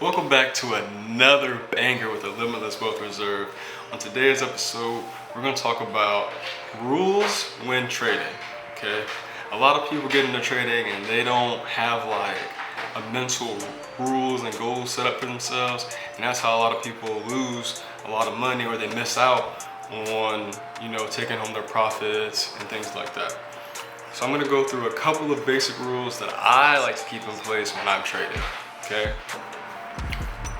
Welcome back to another banger with a limitless wealth reserve. On today's episode, we're going to talk about rules when trading. Okay, a lot of people get into trading and they don't have like a mental rules and goals set up for themselves, and that's how a lot of people lose a lot of money or they miss out on taking home their profits and things like that. So I'm going to go through a couple of basic rules that I like to keep in place when I'm trading. Okay.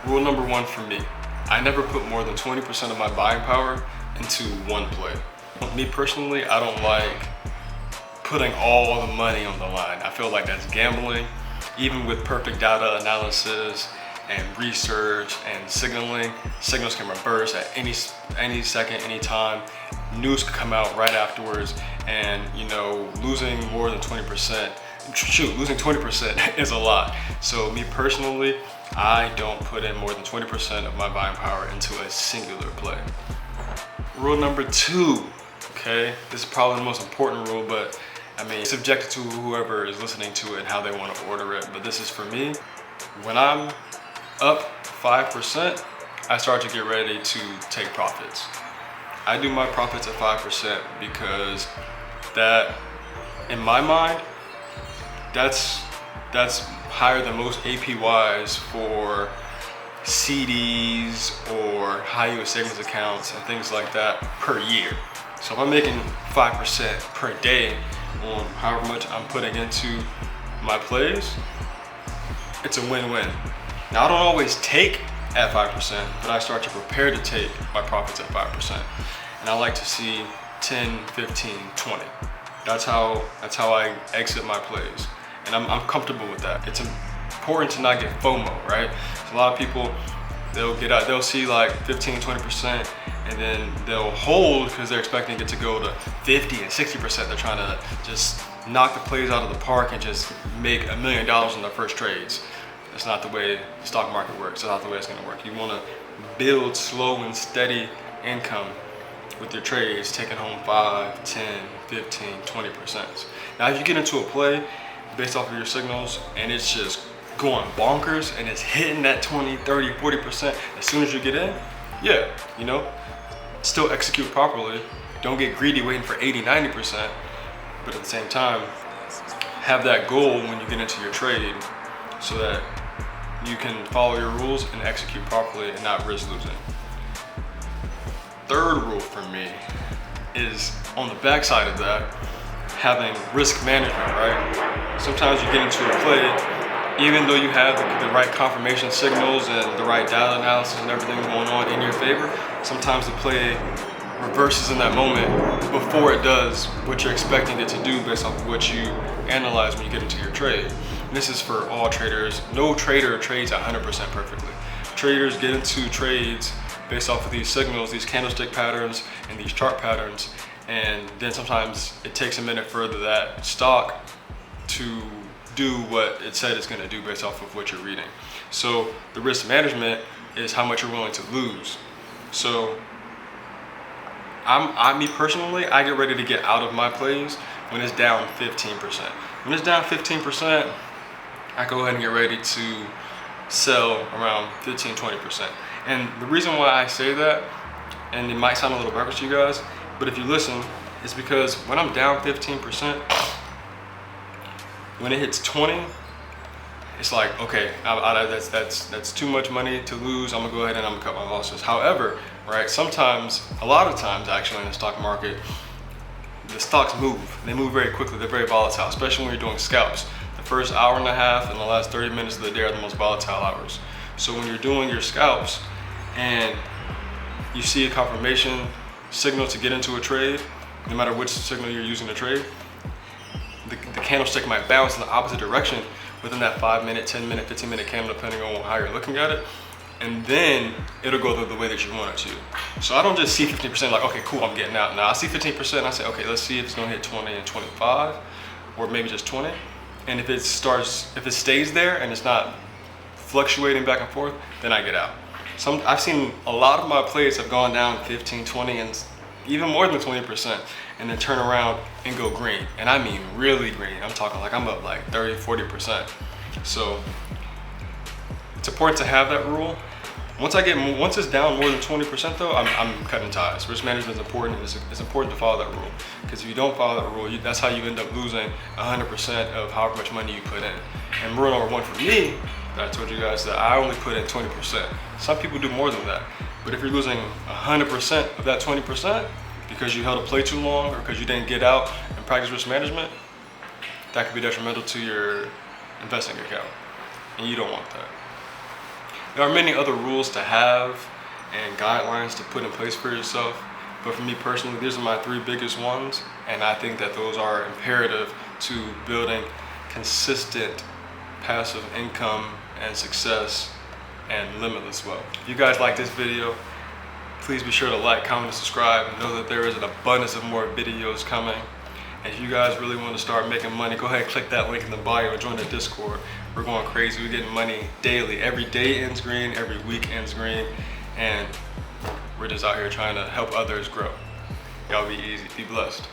Rule number one for me, I never put more than 20% of my buying power into one play. Me personally, I don't like putting all the money on the line. I feel like that's gambling. Even with perfect data analysis and research and signaling, signals can reverse at any second, any time. News could come out right afterwards, and losing more than 20%, losing 20% is a lot. So me personally, I don't put in more than 20% of my buying power into a singular play. Rule number two, okay? This is probably the most important rule, but it's subjected to whoever is listening to it and how they want to order it. But this is for me. When I'm up 5%, I start to get ready to take profits. I do my profits at 5% because that, in my mind, that's higher than most APYs for CDs or high yield savings accounts and things like that per year. So if I'm making 5% per day on however much I'm putting into my plays, it's a win-win. Now I don't always take at 5%, but I start to prepare to take my profits at 5%. And I like to see 10, 15, 20. That's how I exit my plays. And I'm comfortable with that. It's important to not get FOMO, right? So a lot of people, they'll see like 15, 20%, and then they'll hold because they're expecting it to go to 50 and 60%. They're trying to just knock the plays out of the park and just make $1 million in their first trades. That's not the way the stock market works. That's not the way it's gonna work. You wanna build slow and steady income with your trades, taking home 5, 10, 15, 20%. Now, if you get into a play based off of your signals and it's just going bonkers and it's hitting that 20, 30, 40% as soon as you get in, still execute properly. Don't get greedy waiting for 80, 90%, but at the same time, have that goal when you get into your trade so that you can follow your rules and execute properly and not risk losing. Third rule for me is on the backside of that, having risk management, right? Sometimes you get into a play, even though you have the right confirmation signals and the right data analysis and everything going on in your favor, sometimes the play reverses in that moment before it does what you're expecting it to do based off of what you analyze when you get into your trade. And this is for all traders. No trader trades 100% perfectly. Traders get into trades based off of these signals, these candlestick patterns, and these chart patterns, and then sometimes it takes a minute for that stock to do what it said it's going to do based off of what you're reading. So the risk management is how much you're willing to lose. So me personally, I get ready to get out of my plays when it's down 15%. When it's down 15%, I go ahead and get ready to sell around 15, 20%. And the reason why I say that, and it might sound a little backwards to you guys, but if you listen, is because when I'm down 15%, when it hits 20, it's like, okay, that's too much money to lose. I'm gonna go ahead and I'm gonna cut my losses. However, right, sometimes, a lot of times actually in the stock market, the stocks move. They move very quickly. They're very volatile, especially when you're doing scalps. The first hour and a half and the last 30 minutes of the day are the most volatile hours. So when you're doing your scalps and you see a confirmation signal to get into a trade, no matter which signal you're using to trade, the candlestick might bounce in the opposite direction within that 5-minute, 10-minute, 15-minute candle, depending on how you're looking at it. And then it'll go the way that you want it to. So I don't just see 15% like, okay, cool, I'm getting out. Now I see 15% and I say, okay, let's see if it's gonna hit 20 and 25, or maybe just 20. And if it stays there and it's not fluctuating back and forth, then I get out. I've seen a lot of my plays have gone down 15, 20, and even more than 20%, and then turn around and go green. And I mean really green. I'm talking like I'm up like 30, 40%. So it's important to have that rule. Once it's down more than 20% though, I'm cutting ties. Risk management is important, and it's important to follow that rule. Because if you don't follow that rule, that's how you end up losing 100% of however much money you put in. And rule number one for me, that I told you guys, that I only put in 20%. Some people do more than that. But if you're losing 100% of that 20% because you held a play too long or because you didn't get out and practice risk management, that could be detrimental to your investing account. And you don't want that. There are many other rules to have and guidelines to put in place for yourself, but for me personally, these are my 3 biggest ones, and I think that those are imperative to building consistent passive income and success and limitless wealth. If you guys like this video, please be sure to like, comment, and subscribe, and know that there is an abundance of more videos coming. And if you guys really want to start making money, go ahead and click that link in the bio and join the Discord. We're going crazy. We're getting money daily. Every day ends green, every week ends green, and we're just out here trying to help others grow. Y'all be easy. Be blessed.